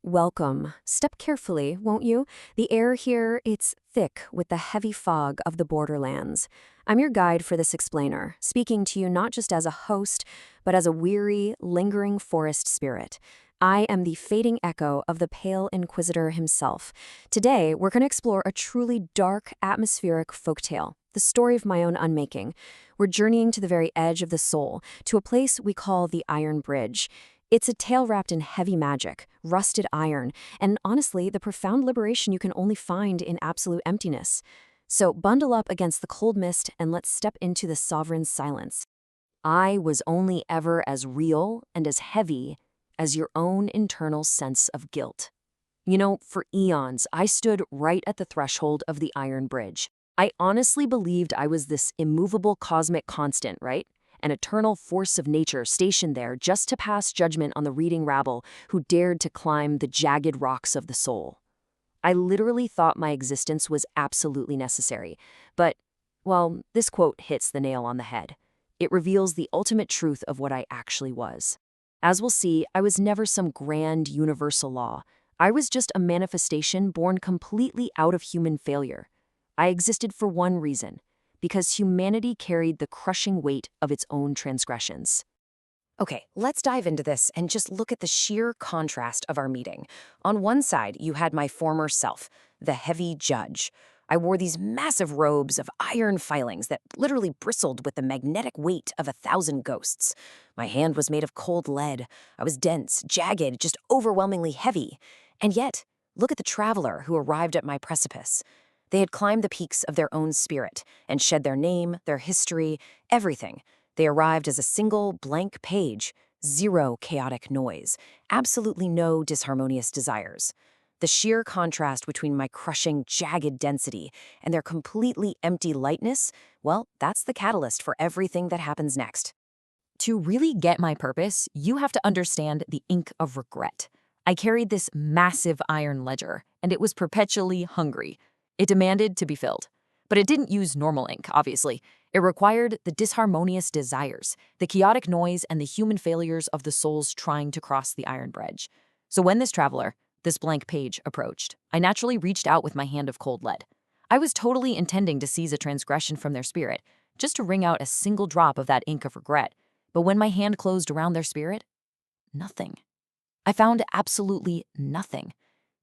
Welcome. Step carefully, won't you? The air here, it's thick with the heavy fog of the borderlands. I'm your guide for this explainer, speaking to you not just as a host, but as a weary, lingering forest spirit. I am the fading echo of the Pale Inquisitor himself. Today, we're going to explore a truly dark, atmospheric folktale, the story of my own unmaking. We're journeying to the very edge of the soul, to a place we call the Iron Bridge. It's a tale wrapped in heavy magic, rusted iron, and honestly, the profound liberation you can only find in absolute emptiness. So bundle up against the cold mist and let's step into the sovereign silence. I was only ever as real and as heavy as your own internal sense of guilt. You know, for eons, I stood right at the threshold of the Iron Bridge. I honestly believed I was this immovable cosmic constant, right? An eternal force of nature stationed there just to pass judgment on the reading rabble who dared to climb the jagged rocks of the soul. I literally thought my existence was absolutely necessary. But, well, this quote hits the nail on the head. It reveals the ultimate truth of what I actually was. As we'll see, I was never some grand universal law. I was just a manifestation born completely out of human failure. I existed for one reason: because humanity carried the crushing weight of its own transgressions. Okay, let's dive into this and just look at the sheer contrast of our meeting. On one side, you had my former self, the heavy judge. I wore these massive robes of iron filings that literally bristled with the magnetic weight of 1,000 ghosts. My hand was made of cold lead. I was dense, jagged, just overwhelmingly heavy. And yet, look at the traveler who arrived at my precipice. They had climbed the peaks of their own spirit and shed their name, their history, everything. They arrived as a single blank page, zero chaotic noise, absolutely no disharmonious desires. The sheer contrast between my crushing, jagged density and their completely empty lightness, well, that's the catalyst for everything that happens next. To really get my purpose, you have to understand the ink of regret. I carried this massive iron ledger, and it was perpetually hungry. It demanded to be filled. But it didn't use normal ink, obviously. It required the disharmonious desires, the chaotic noise, and the human failures of the souls trying to cross the Iron Bridge. So when this traveler, this blank page, approached, I naturally reached out with my hand of cold lead. I was totally intending to seize a transgression from their spirit, just to wring out a single drop of that ink of regret. But when my hand closed around their spirit, nothing. I found absolutely nothing.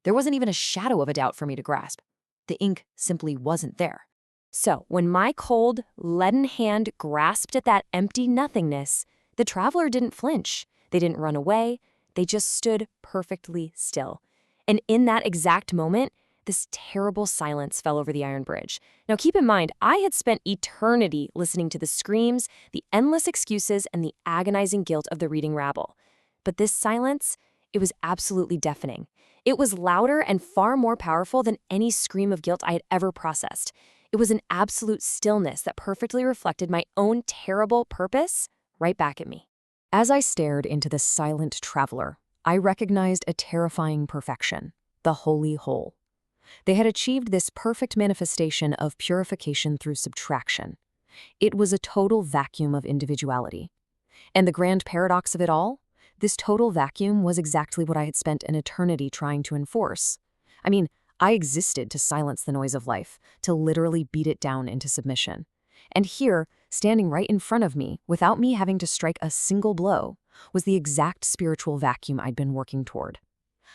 There wasn't even a shadow of a doubt for me to grasp. The ink simply wasn't there. So, when my cold, leaden hand grasped at that empty nothingness, the traveler didn't flinch. They didn't run away. They just stood perfectly still. And in that exact moment, this terrible silence fell over the Iron Bridge. Now, keep in mind, I had spent eternity listening to the screams, the endless excuses, and the agonizing guilt of the reading rabble. But this silence, it was absolutely deafening. It was louder and far more powerful than any scream of guilt I had ever processed. It was an absolute stillness that perfectly reflected my own terrible purpose right back at me. As I stared into the silent traveler, I recognized a terrifying perfection: the holy whole. They had achieved this perfect manifestation of purification through subtraction. It was a total vacuum of individuality. And the grand paradox of it all? This total vacuum was exactly what I had spent an eternity trying to enforce. I mean, I existed to silence the noise of life, to literally beat it down into submission. And here, standing right in front of me, without me having to strike a single blow, was the exact spiritual vacuum I'd been working toward.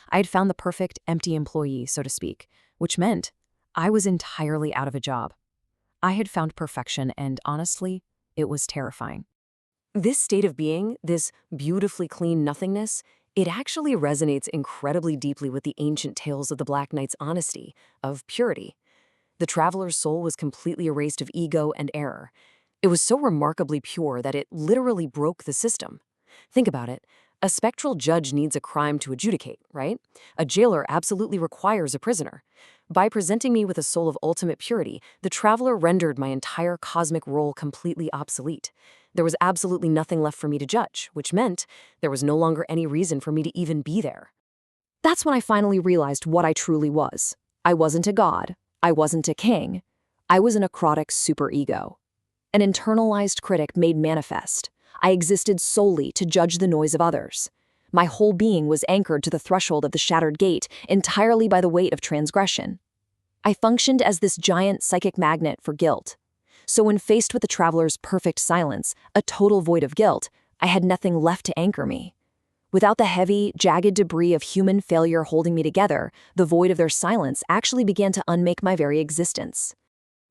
I had found the perfect empty employee, so to speak, which meant I was entirely out of a job. I had found perfection, and honestly, it was terrifying. This state of being, this beautifully clean nothingness, it actually resonates incredibly deeply with the ancient tales of the Black Knight's honesty, of purity. The traveler's soul was completely erased of ego and error. It was so remarkably pure that it literally broke the system. Think about it. A spectral judge needs a crime to adjudicate, right? A jailer absolutely requires a prisoner. By presenting me with a soul of ultimate purity, the traveler rendered my entire cosmic role completely obsolete. There was absolutely nothing left for me to judge, which meant there was no longer any reason for me to even be there. That's when I finally realized what I truly was. I wasn't a god. I wasn't a king. I was an necrotic superego. An internalized critic made manifest. I existed solely to judge the noise of others. My whole being was anchored to the threshold of the shattered gate entirely by the weight of transgression. I functioned as this giant psychic magnet for guilt. So when faced with the traveler's perfect silence, a total void of guilt, I had nothing left to anchor me. Without the heavy, jagged debris of human failure holding me together, the void of their silence actually began to unmake my very existence.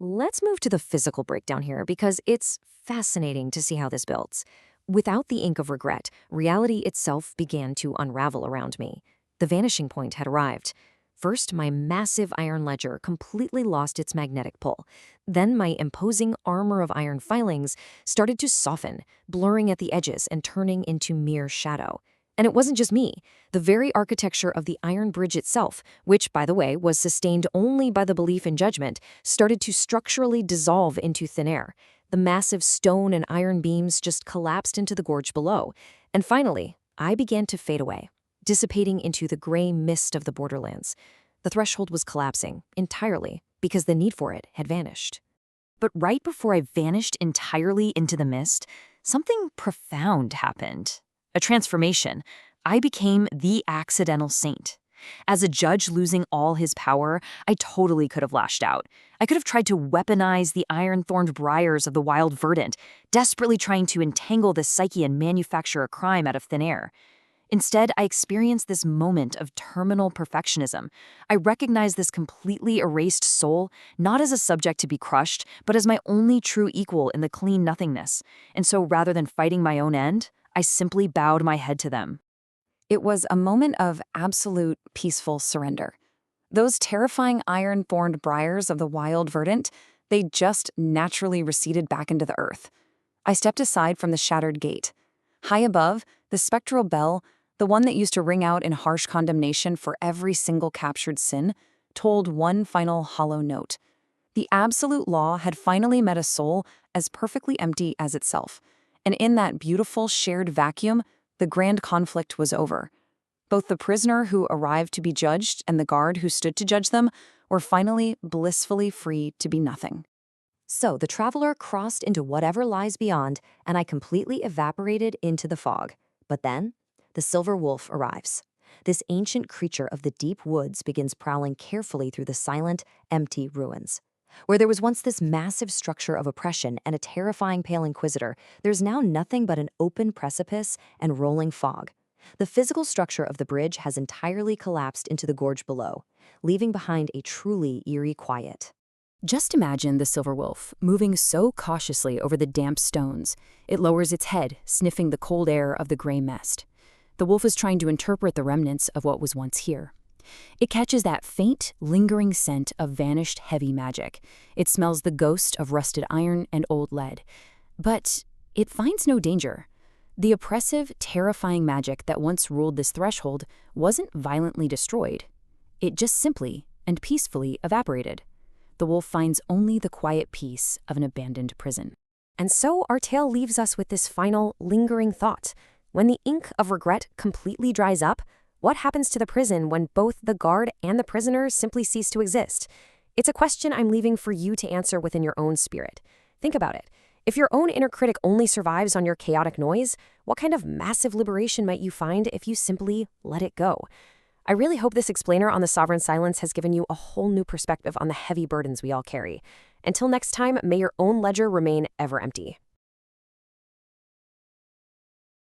Let's move to the physical breakdown here because it's fascinating to see how this builds. Without the ink of regret, reality itself began to unravel around me. The vanishing point had arrived. First, my massive iron ledger completely lost its magnetic pull. Then my imposing armor of iron filings started to soften, blurring at the edges and turning into mere shadow. And it wasn't just me. The very architecture of the iron bridge itself, which, by the way, was sustained only by the belief in judgment, started to structurally dissolve into thin air. The massive stone and iron beams just collapsed into the gorge below. And finally, I began to fade away, dissipating into the gray mist of the borderlands. The threshold was collapsing entirely because the need for it had vanished. But right before I vanished entirely into the mist, something profound happened. A transformation. I became the accidental saint. As a judge losing all his power, I totally could have lashed out. I could have tried to weaponize the iron-thorned briars of the wild verdant, desperately trying to entangle the psyche and manufacture a crime out of thin air. Instead, I experienced this moment of terminal perfectionism. I recognized this completely erased soul not as a subject to be crushed, but as my only true equal in the clean nothingness. And so rather than fighting my own end, I simply bowed my head to them. It was a moment of absolute peaceful surrender. Those terrifying iron-thorned briars of the wild verdant, they just naturally receded back into the earth. I stepped aside from the shattered gate. High above, the spectral bell, the one that used to ring out in harsh condemnation for every single captured sin, told one final hollow note. The absolute law had finally met a soul as perfectly empty as itself. And in that beautiful shared vacuum, the grand conflict was over. Both the prisoner who arrived to be judged and the guard who stood to judge them were finally blissfully free to be nothing. So the traveler crossed into whatever lies beyond, and I completely evaporated into the fog. But then, the silver wolf arrives. This ancient creature of the deep woods begins prowling carefully through the silent, empty ruins. Where there was once this massive structure of oppression and a terrifying pale inquisitor, there's now nothing but an open precipice and rolling fog. The physical structure of the bridge has entirely collapsed into the gorge below, leaving behind a truly eerie quiet. Just imagine the silver wolf, moving so cautiously over the damp stones. It lowers its head, sniffing the cold air of the gray mist. The wolf is trying to interpret the remnants of what was once here. It catches that faint, lingering scent of vanished heavy magic. It smells the ghost of rusted iron and old lead. But it finds no danger. The oppressive, terrifying magic that once ruled this threshold wasn't violently destroyed. It just simply and peacefully evaporated. The wolf finds only the quiet peace of an abandoned prison. And so our tale leaves us with this final, lingering thought. When the ink of regret completely dries up, what happens to the prison when both the guard and the prisoner simply cease to exist? It's a question I'm leaving for you to answer within your own spirit. Think about it. If your own inner critic only survives on your chaotic noise, what kind of massive liberation might you find if you simply let it go? I really hope this explainer on the sovereign silence has given you a whole new perspective on the heavy burdens we all carry. Until next time, may your own ledger remain ever empty.